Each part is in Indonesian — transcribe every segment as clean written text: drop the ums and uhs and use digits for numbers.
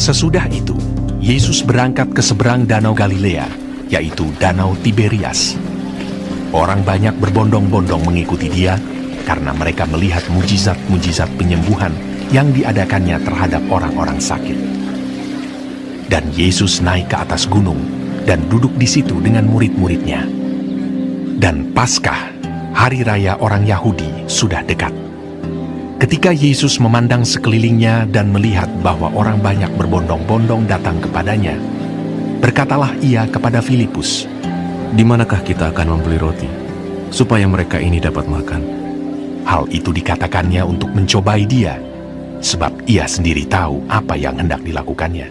Sesudah itu, Yesus berangkat ke seberang Danau Galilea, yaitu Danau Tiberias. Orang banyak berbondong-bondong mengikuti dia karena mereka melihat mujizat-mujizat penyembuhan yang diadakannya terhadap orang-orang sakit. Dan Yesus naik ke atas gunung dan duduk di situ dengan murid-muridnya. Dan Paskah, hari raya orang Yahudi, sudah dekat. Ketika Yesus memandang sekelilingnya dan melihat bahwa orang banyak berbondong-bondong datang kepadanya, berkatalah ia kepada Filipus, "Di manakah kita akan membeli roti, supaya mereka ini dapat makan?" Hal itu dikatakannya untuk mencobai dia, sebab ia sendiri tahu apa yang hendak dilakukannya.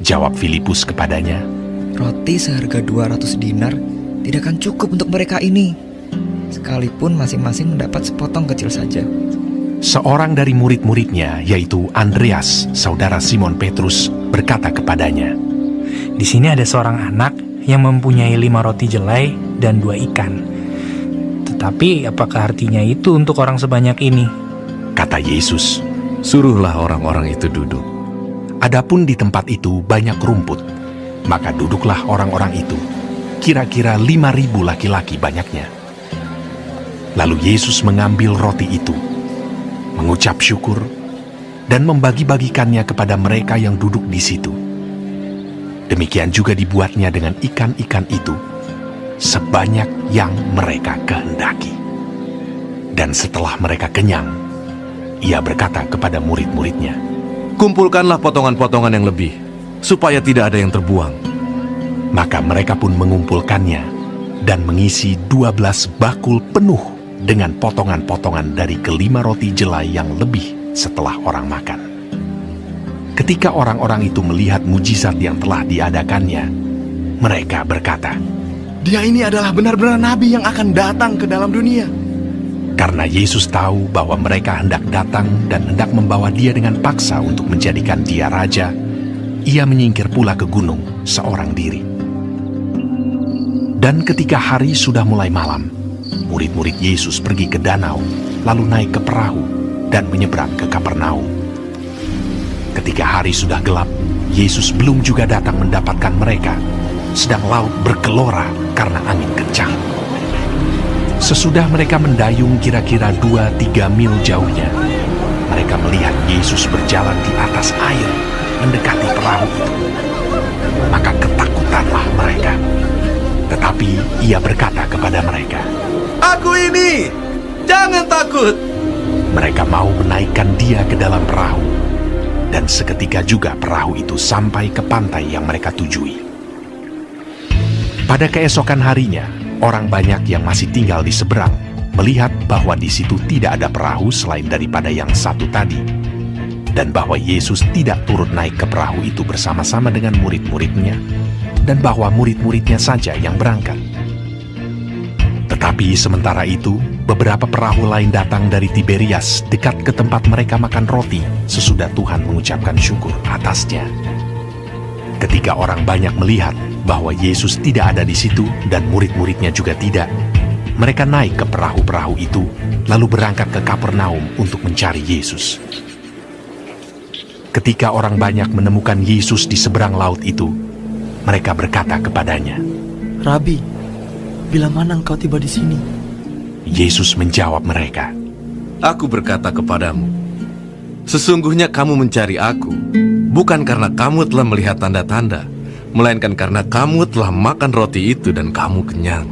Jawab Filipus kepadanya, "Roti seharga 200 dinar tidak akan cukup untuk mereka ini, sekalipun masing-masing mendapat sepotong kecil saja." Seorang dari murid-muridnya, yaitu Andreas, saudara Simon Petrus, berkata kepadanya, Di sini ada seorang anak yang mempunyai 5 roti jelai dan 2 ikan. Tetapi apakah artinya itu untuk orang sebanyak ini? Kata Yesus, "Suruhlah orang-orang itu duduk." adapun di tempat itu banyak rumput, maka duduklah orang-orang itu, kira-kira 5.000 laki-laki banyaknya. Lalu Yesus mengambil roti itu, mengucap syukur, dan membagi-bagikannya kepada mereka yang duduk di situ. Demikian juga dibuatnya dengan ikan-ikan itu, sebanyak yang mereka kehendaki. Dan setelah mereka kenyang, ia berkata kepada murid-muridnya, "Kumpulkanlah potongan-potongan yang lebih, supaya tidak ada yang terbuang." Maka mereka pun mengumpulkannya dan mengisi 12 bakul penuh dengan potongan-potongan dari ke-5 roti jelai yang lebih setelah orang makan. Ketika orang-orang itu melihat mujizat yang telah diadakannya, mereka berkata, Dia ini adalah benar-benar nabi yang akan datang ke dalam dunia. karena Yesus tahu bahwa mereka hendak datang dan hendak membawa dia dengan paksa untuk menjadikan dia raja, ia menyingkir pula ke gunung seorang diri. Dan ketika hari sudah mulai malam, murid-murid Yesus pergi ke danau, lalu naik ke perahu dan menyeberang ke Kapernaum. Ketika hari sudah gelap, Yesus belum juga datang mendapatkan mereka, sedang laut bergelora karena angin kencang. Sesudah mereka mendayung kira-kira 2-3 mil jauhnya, mereka melihat Yesus berjalan di atas air mendekati perahu itu. Maka ketakutanlah mereka. Tetapi ia berkata kepada mereka, Aku ini, jangan takut. mereka mau menaikkan dia ke dalam perahu. Dan seketika juga perahu itu sampai ke pantai yang mereka tujui. Pada keesokan harinya, orang banyak yang masih tinggal di seberang melihat bahwa di situ tidak ada perahu selain daripada yang satu tadi, dan bahwa Yesus tidak turut naik ke perahu itu bersama-sama dengan murid-muridnya, dan bahwa murid-muridnya saja yang berangkat. Tetapi sementara itu, beberapa perahu lain datang dari Tiberias dekat ke tempat mereka makan roti sesudah Tuhan mengucapkan syukur atasnya. Ketika orang banyak melihat bahwa Yesus tidak ada di situ dan murid-muridnya juga tidak, mereka naik ke perahu-perahu itu lalu berangkat ke Kapernaum untuk mencari Yesus. Ketika orang banyak menemukan Yesus di seberang laut itu, mereka berkata kepadanya, "Rabi, bila mana engkau tiba di sini?" Yesus menjawab mereka, "Aku berkata kepadamu, sesungguhnya kamu mencari aku, bukan karena kamu telah melihat tanda-tanda, melainkan karena kamu telah makan roti itu dan kamu kenyang.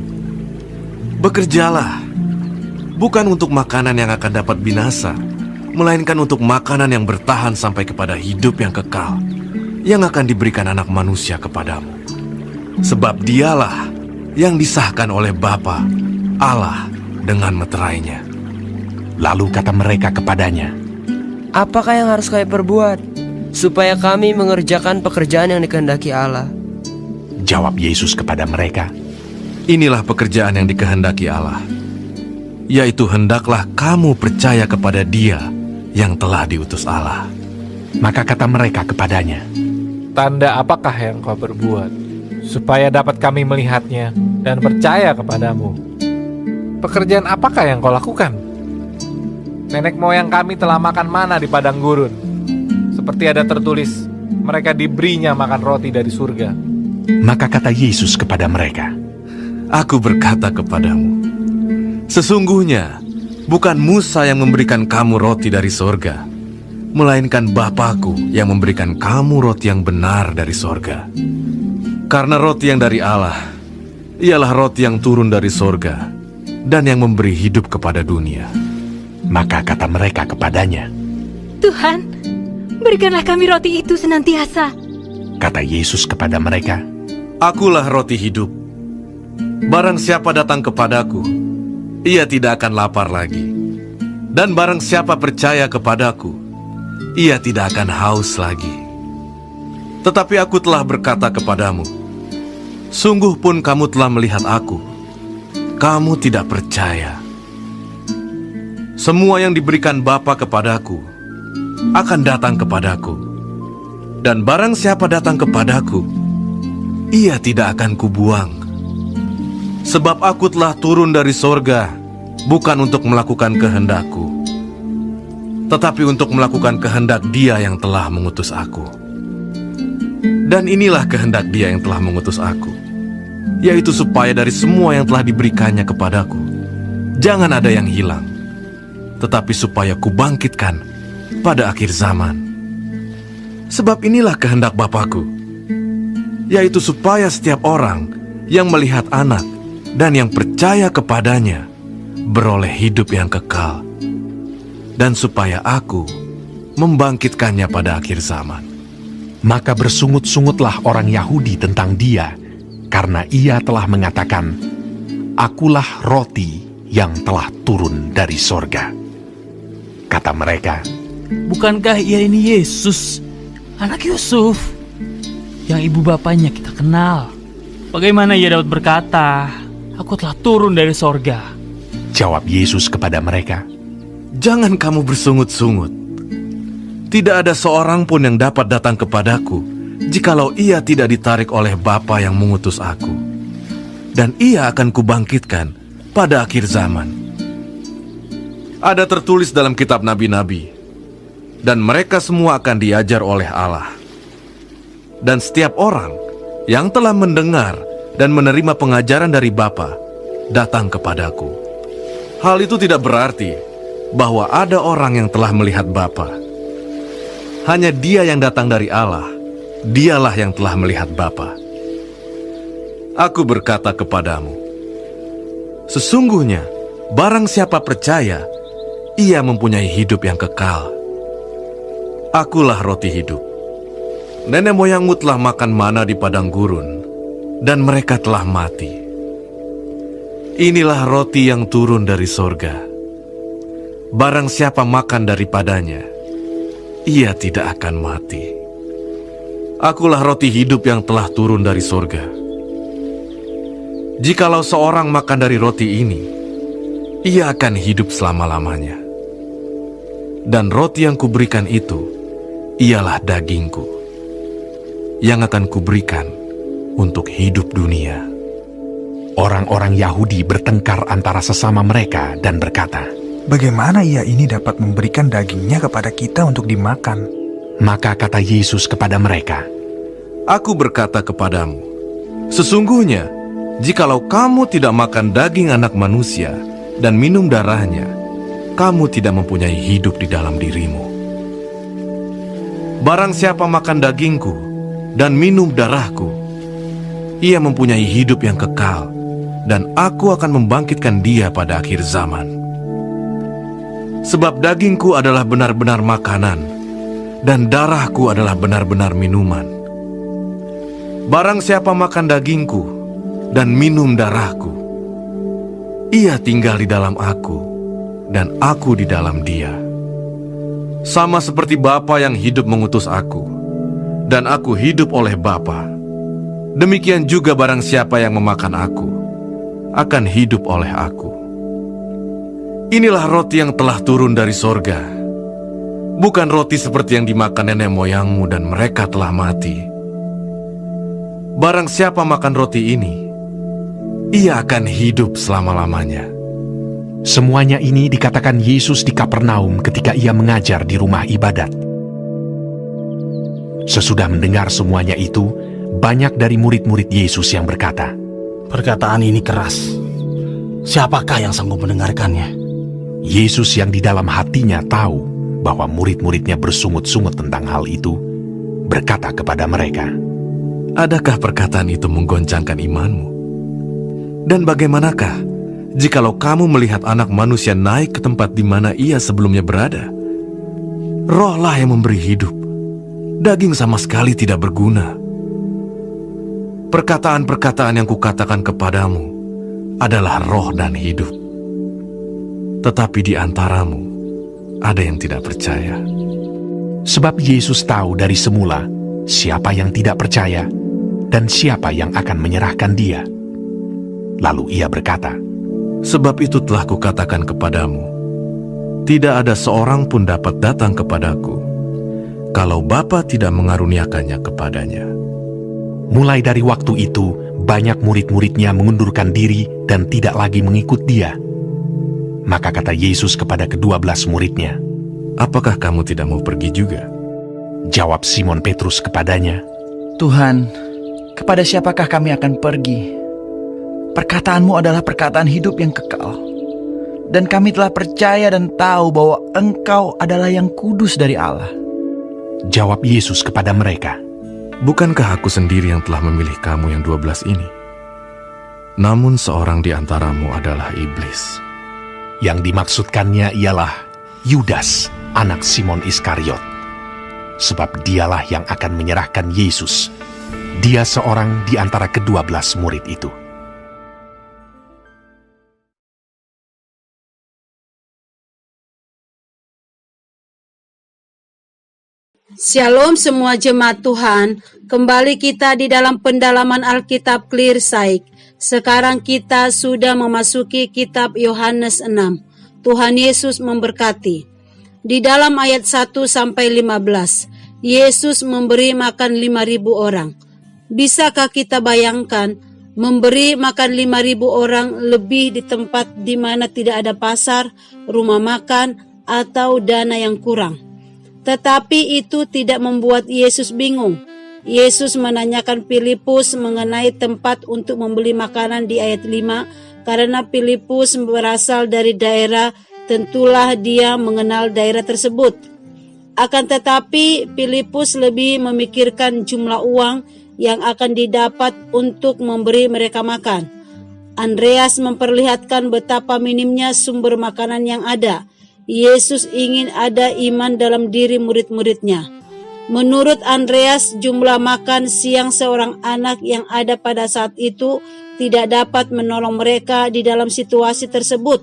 Bekerjalah, bukan untuk makanan yang akan dapat binasa, melainkan untuk makanan yang bertahan sampai kepada hidup yang kekal, yang akan diberikan anak manusia kepadamu. Sebab dialah yang disahkan oleh Bapa, Allah, dengan meterainya." Lalu kata mereka kepadanya, Apakah yang harus kami perbuat supaya kami mengerjakan pekerjaan yang dikehendaki Allah? Jawab Yesus kepada mereka, Inilah pekerjaan yang dikehendaki Allah, yaitu hendaklah kamu percaya kepada Dia yang telah diutus Allah. Maka kata mereka kepadanya, Tanda apakah yang kau perbuat, supaya dapat kami melihatnya dan percaya kepadamu? Pekerjaan apakah yang kau lakukan? Nenek moyang kami telah makan mana di padang gurun, seperti ada tertulis, mereka diberinya makan roti dari surga. Maka kata Yesus kepada mereka, Aku berkata kepadamu, sesungguhnya bukan Musa yang memberikan kamu roti dari sorga, melainkan Bapa-Ku yang memberikan kamu roti yang benar dari sorga. Karena roti yang dari Allah, ialah roti yang turun dari sorga dan yang memberi hidup kepada dunia. maka kata mereka kepadanya, Tuhan, berikanlah kami roti itu senantiasa. kata Yesus kepada mereka, Akulah roti hidup. Barang siapa datang kepadaku, ia tidak akan lapar lagi. Dan barang siapa percaya kepadaku, ia tidak akan haus lagi. Tetapi aku telah berkata kepadamu, sungguh pun kamu telah melihat aku, kamu tidak percaya. Semua yang diberikan Bapa kepadaku akan datang kepadaku. Dan barang siapa datang kepadaku, ia tidak akan kubuang. Sebab aku telah turun dari sorga, bukan untuk melakukan kehendakku, tetapi untuk melakukan kehendak Dia yang telah mengutus aku. Dan inilah kehendak Dia yang telah mengutus aku, yaitu supaya dari semua yang telah diberikannya kepadaku, jangan ada yang hilang, tetapi supaya kubangkitkan pada akhir zaman. Sebab inilah kehendak Bapa-Ku, yaitu supaya setiap orang yang melihat Anak dan yang percaya kepadanya beroleh hidup yang kekal, dan supaya Aku membangkitkannya pada akhir zaman. Maka bersungut-sungutlah orang Yahudi tentang Dia, karena Ia telah mengatakan, Akulah roti yang telah turun dari sorga. Kata mereka, Bukankah ia ini Yesus, anak Yusuf, yang ibu bapanya kita kenal? Bagaimana ia dapat berkata, Aku telah turun dari sorga? jawab Yesus kepada mereka, Jangan kamu bersungut-sungut. Tidak ada seorang pun yang dapat datang kepadaku jikalau ia tidak ditarik oleh Bapa yang mengutus aku. Dan ia akan kubangkitkan pada akhir zaman. Ada tertulis dalam kitab nabi-nabi, dan mereka semua akan diajar oleh Allah. Dan setiap orang yang telah mendengar dan menerima pengajaran dari Bapa datang kepadaku. Hal itu tidak berarti bahwa ada orang yang telah melihat Bapa. Hanya Dia yang datang dari Allah, Dialah yang telah melihat Bapa. Aku berkata kepadamu, sesungguhnya barang siapa percaya, ia mempunyai hidup yang kekal. Akulah roti hidup. Nenek moyangmu telah makan mana di padang gurun, dan mereka telah mati. Inilah roti yang turun dari sorga. Barang siapa makan daripadanya, ia tidak akan mati. Akulah roti hidup yang telah turun dari sorga. Jikalau seorang makan dari roti ini, ia akan hidup selama-lamanya. Dan roti yang kuberikan itu, ialah dagingku, yang akan kuberikan untuk hidup dunia. Orang-orang Yahudi bertengkar antara sesama mereka dan berkata, Bagaimana ia ini dapat memberikan dagingnya kepada kita untuk dimakan? Maka kata Yesus kepada mereka, Aku berkata kepadamu, sesungguhnya, jikalau kamu tidak makan daging anak manusia dan minum darahnya, kamu tidak mempunyai hidup di dalam dirimu. Barang siapa makan dagingku dan minum darahku, ia mempunyai hidup yang kekal, dan aku akan membangkitkan dia pada akhir zaman. Sebab dagingku adalah benar-benar makanan, dan darahku adalah benar-benar minuman. Barang siapa makan dagingku dan minum darahku, ia tinggal di dalam aku, dan aku di dalam dia. Sama seperti Bapa yang hidup mengutus aku, dan aku hidup oleh Bapa, demikian juga barang siapa yang memakan aku, akan hidup oleh aku. Inilah roti yang telah turun dari sorga, bukan roti seperti yang dimakan nenek moyangmu dan mereka telah mati. Barang siapa makan roti ini, ia akan hidup selama-lamanya. Semuanya ini dikatakan Yesus di Kapernaum ketika Ia mengajar di rumah ibadat. Sesudah mendengar semuanya itu, banyak dari murid-murid Yesus yang berkata, Perkataan ini keras. Siapakah yang sanggup mendengarkannya? Yesus yang di dalam hatinya tahu bahwa murid-muridnya bersungut-sungut tentang hal itu, berkata kepada mereka, Adakah perkataan itu menggoncangkan imanmu? Dan bagaimanakah jikalau kamu melihat Anak Manusia naik ke tempat di mana ia sebelumnya berada? Rohlah yang memberi hidup. Daging sama sekali tidak berguna. Perkataan-perkataan yang kukatakan kepadamu adalah roh dan hidup. Tetapi di antaramu ada yang tidak percaya. sebab Yesus tahu dari semula siapa yang tidak percaya dan siapa yang akan menyerahkan dia. Lalu ia berkata, Sebab itu telah kukatakan kepadamu, tidak ada seorang pun dapat datang kepadaku kalau Bapa tidak mengaruniakannya kepadanya. mulai dari waktu itu, banyak murid-muridnya mengundurkan diri dan tidak lagi mengikut dia. Maka kata Yesus kepada ke-12 muridnya, Apakah kamu tidak mau pergi juga? jawab Simon Petrus kepadanya, Tuhan, kepada siapakah kami akan pergi? Perkataanmu adalah perkataan hidup yang kekal. Dan kami telah percaya dan tahu bahwa Engkau adalah yang kudus dari Allah. jawab Yesus kepada mereka, Bukankah aku sendiri yang telah memilih kamu yang 12 ini? Namun seorang di antaramu adalah iblis. Yang dimaksudkannya ialah Yudas, anak Simon Iskariot. Sebab dialah yang akan menyerahkan Yesus. Dia seorang di antara ke-12 murid itu. Shalom semua jemaat Tuhan, kembali kita di dalam pendalaman Alkitab Clear Sight. Sekarang kita sudah memasuki kitab Yohanes 6. Tuhan Yesus memberkati. Di dalam ayat 1-15, Yesus memberi makan 5.000 orang. Bisakah kita bayangkan memberi makan 5.000 orang lebih di tempat di mana tidak ada pasar, rumah makan, atau dana yang kurang? Tetapi itu tidak membuat Yesus bingung. Yesus menanyakan Filipus mengenai tempat untuk membeli makanan di ayat 5, karena Filipus berasal dari daerah, tentulah dia mengenal daerah tersebut. Akan tetapi Filipus lebih memikirkan jumlah uang yang akan didapat untuk memberi mereka makan. Andreas memperlihatkan betapa minimnya sumber makanan yang ada. Yesus ingin ada iman dalam diri murid-muridnya. Menurut Andreas, jumlah makan siang seorang anak yang ada pada saat itu tidak dapat menolong mereka di dalam situasi tersebut.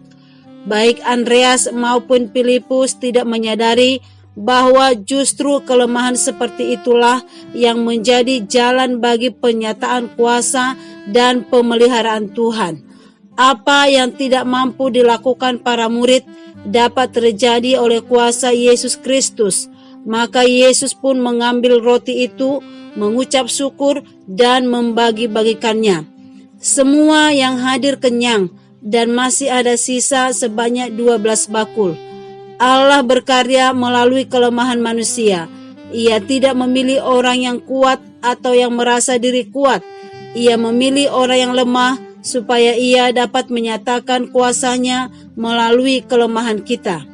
Baik Andreas maupun Filipus tidak menyadari bahwa justru kelemahan seperti itulah yang menjadi jalan bagi penyataan kuasa dan pemeliharaan Tuhan. Apa yang tidak mampu dilakukan para murid dapat terjadi oleh kuasa Yesus Kristus. Maka Yesus pun mengambil roti itu, mengucap syukur dan membagi-bagikannya. Semua yang hadir kenyang dan masih ada sisa sebanyak 12 bakul. Allah berkarya melalui kelemahan manusia. Ia tidak memilih orang yang kuat atau yang merasa diri kuat. Ia memilih orang yang lemah supaya ia dapat menyatakan kuasanya melalui kelemahan kita.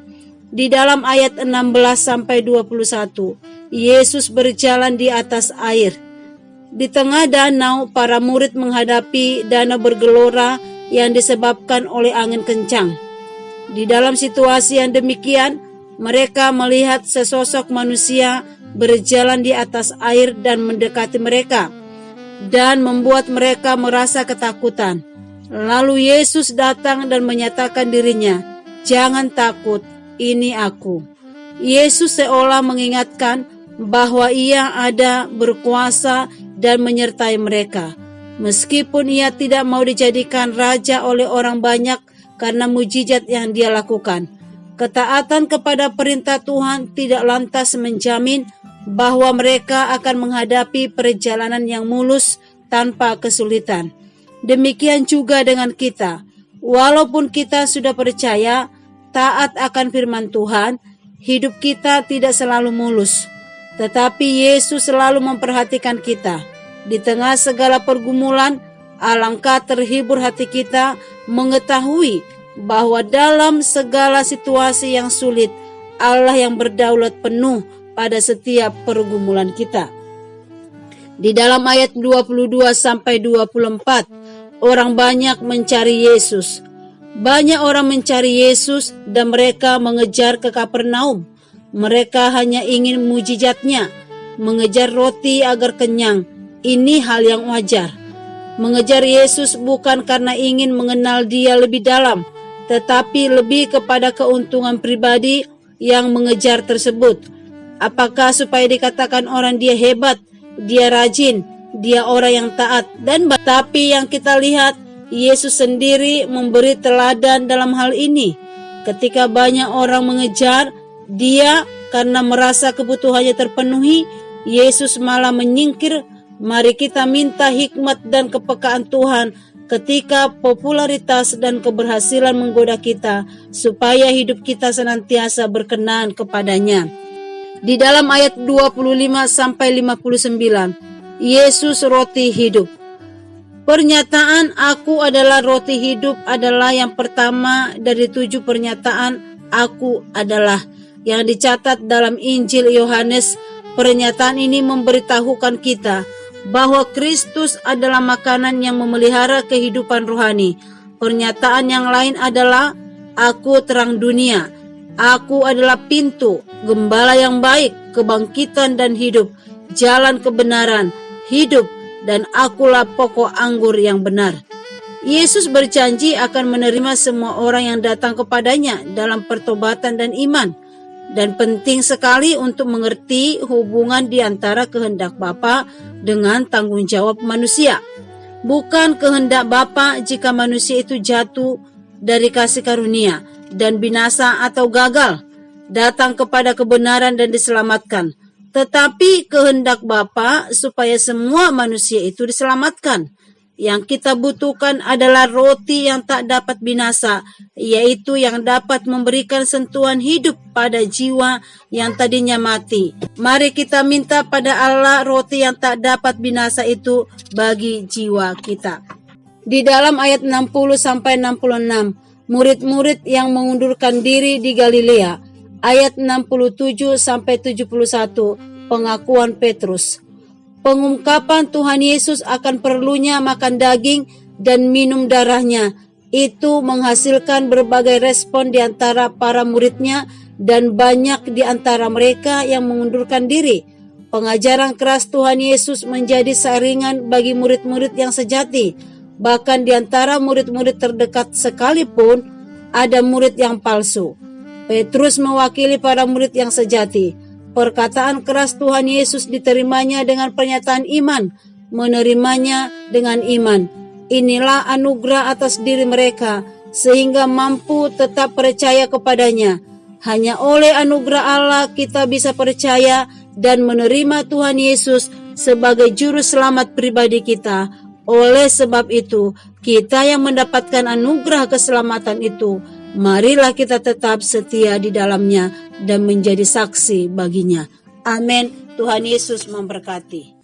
Di dalam ayat 16-21, Yesus berjalan di atas air. Di tengah danau, para murid menghadapi danau bergelora yang disebabkan oleh angin kencang. Di dalam situasi yang demikian, mereka melihat sesosok manusia berjalan di atas air dan mendekati mereka, dan membuat mereka merasa ketakutan. Lalu Yesus datang dan menyatakan dirinya, "Jangan takut, ini aku." Yesus seolah mengingatkan bahwa ia ada berkuasa dan menyertai mereka. Meskipun ia tidak mau dijadikan raja oleh orang banyak karena mujizat yang dia lakukan, ketaatan kepada perintah Tuhan tidak lantas menjamin bahwa mereka akan menghadapi perjalanan yang mulus tanpa kesulitan. Demikian juga dengan kita. Walaupun kita sudah percaya, taat akan firman Tuhan, hidup kita tidak selalu mulus. Tetapi Yesus selalu memperhatikan kita. Di tengah segala pergumulan, alangkah terhibur hati kita mengetahui bahwa dalam segala situasi yang sulit, Allah yang berdaulat penuh pada setiap pergumulan kita. Di dalam ayat 22-24, orang banyak mencari Yesus. Banyak orang mencari Yesus dan mereka mengejar ke Kapernaum. Mereka hanya ingin mujizatnya, mengejar roti agar kenyang. Ini hal yang wajar. Mengejar Yesus bukan karena ingin mengenal Dia lebih dalam, tetapi lebih kepada keuntungan pribadi yang mengejar tersebut. Apakah supaya dikatakan orang dia hebat, dia rajin, dia orang yang taat, tapi yang kita lihat, Yesus sendiri memberi teladan dalam hal ini. Ketika banyak orang mengejar Dia karena merasa kebutuhannya terpenuhi, Yesus malah menyingkir. Mari kita minta hikmat dan kepekaan Tuhan ketika popularitas dan keberhasilan menggoda kita, supaya hidup kita senantiasa berkenan kepadanya. Di dalam ayat 25-59, Yesus roti hidup. Pernyataan "Aku adalah roti hidup" adalah yang pertama dari 7 pernyataan "Aku adalah" yang dicatat dalam Injil Yohanes. Pernyataan ini memberitahukan kita bahwa Kristus adalah makanan yang memelihara kehidupan rohani. Pernyataan yang lain adalah "Aku terang dunia", "Aku adalah pintu", "Gembala yang baik", "Kebangkitan dan hidup", "Jalan kebenaran", "Hidup", dan "Akulah pokok anggur yang benar". Yesus berjanji akan menerima semua orang yang datang kepadanya dalam pertobatan dan iman. Dan penting sekali untuk mengerti hubungan di antara kehendak Bapa dengan tanggung jawab manusia. Bukan kehendak Bapa jika manusia itu jatuh dari kasih karunia dan binasa atau gagal datang kepada kebenaran dan diselamatkan. Tetapi kehendak Bapa supaya semua manusia itu diselamatkan. Yang kita butuhkan adalah roti yang tak dapat binasa, yaitu yang dapat memberikan sentuhan hidup pada jiwa yang tadinya mati. Mari kita minta pada Allah roti yang tak dapat binasa itu bagi jiwa kita. Di dalam ayat 60-66, murid-murid yang mengundurkan diri di Galilea. Ayat 67-71, pengakuan Petrus. Pengungkapan Tuhan Yesus akan perlunya makan daging dan minum darahnya, itu menghasilkan berbagai respon di antara para muridnya dan banyak di antara mereka yang mengundurkan diri. Pengajaran keras Tuhan Yesus menjadi saringan bagi murid-murid yang sejati. Bahkan di antara murid-murid terdekat sekalipun ada murid yang palsu. Petrus mewakili para murid yang sejati. Perkataan keras Tuhan Yesus diterimanya dengan pernyataan iman, menerimanya dengan iman. Inilah anugerah atas diri mereka, sehingga mampu tetap percaya kepadanya. Hanya oleh anugerah Allah kita bisa percaya dan menerima Tuhan Yesus sebagai juru selamat pribadi kita. Oleh sebab itu, kita yang mendapatkan anugerah keselamatan itu, marilah kita tetap setia di dalamnya dan menjadi saksi baginya. Amin. Tuhan Yesus memberkati.